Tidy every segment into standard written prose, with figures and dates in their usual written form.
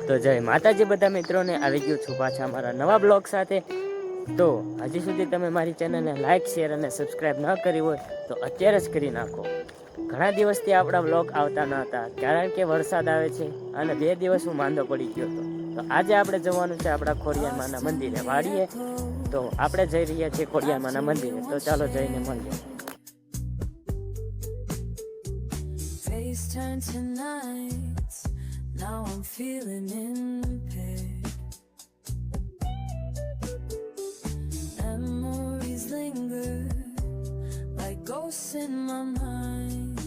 તો જય માતાજી બધા મિત્રોને, આવી ગયો છું પાછા અમારા નવા બ્લોગ સાથે। તો હજી સુધી તમે મારી ચેનલને લાઇક શેર અને સબસ્ક્રાઈબ ન કરી હોય તો અત્યારે જ કરી નાખો। ઘણા દિવસથી આપણા બ્લોગ આવતા ન હતા, કારણ કે વરસાદ આવે છે અને 2 દિવસ હું માંદો પડી ગયો હતો। તો આજે આપણે જવાનું છે આપણા ખોડિયારમાંના મંદિરે વાડીએ। તો આપણે જઈ રહ્યા છીએ ખોડિયારમાંના મંદિરે, તો ચાલો જઈને મળીએ। Now I'm feeling impaired. Memories linger like ghosts in my mind.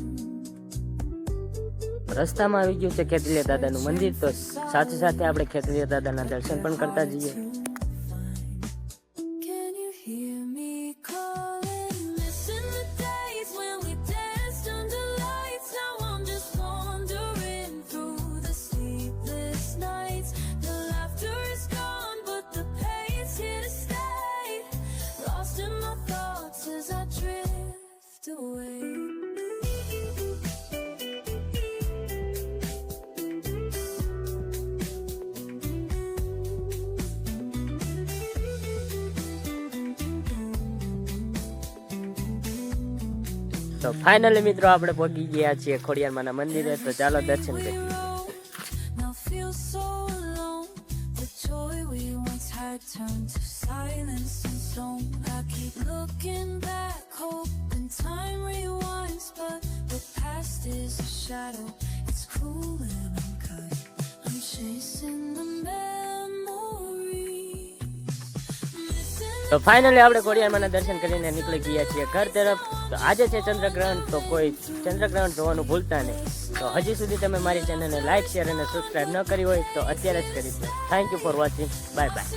રસ્તામાં આવી ગયું છે ખેતલિયા દાદાનું મંદિર, તો સાથે સાથે આપણે ખેતલિયા દાદાના દર્શન પણ કરતા જઈએ। તો ફાઇનલી મિત્રો આપણે પહોંચી ગયા છીએ ખોડિયારમાંના મંદિરે, તો ચાલો દર્શન કરીએ। તો ફાઇનલી આપણે ખોડિયારમાંના દર્શન કરીને નીકળી ગયા છીએ ઘર તરફ। તો આજે છે ચંદ્રગ્રહણ, તો કોઈ ચંદ્રગ્રહણ જોવાનું ભૂલતા નહીં। તો હજી સુધી તમે મારી ચેનલને લાઇક શેર અને સબસ્ક્રાઈબ ન કરી હોય તો અત્યારે જ કરી દો। Thank you for watching, bye bye.